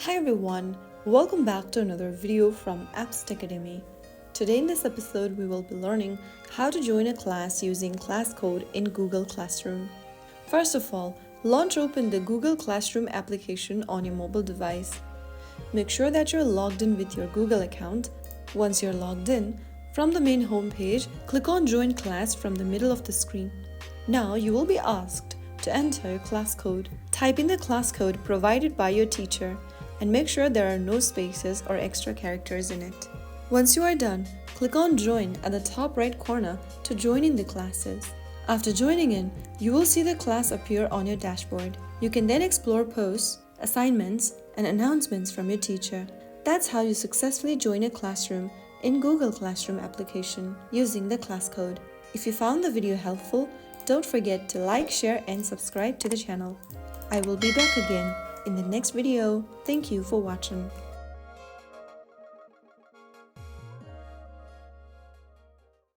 Hi everyone, welcome back to another video from Apps Academy. Today in this episode we will be learning how to join a class using class code in Google Classroom. First of all, launch open the Google Classroom application on your mobile device. Make sure that you're logged in with your Google account. Once you're logged in, from the main home page, click on Join Class from the middle of the screen. Now you will be asked to enter your class code. Type in the class code provided by your teacher and make sure there are no spaces or extra characters in it. Once you are done, click on Join at the top right corner to join in the classes. After joining in, you will see the class appear on your dashboard. You can then explore posts, assignments, and announcements from your teacher. That's how you successfully join a classroom in Google Classroom application using the class code. If you found the video helpful, don't forget to like, share, and subscribe to the channel. I will be back again in the next video. Thank you for watching.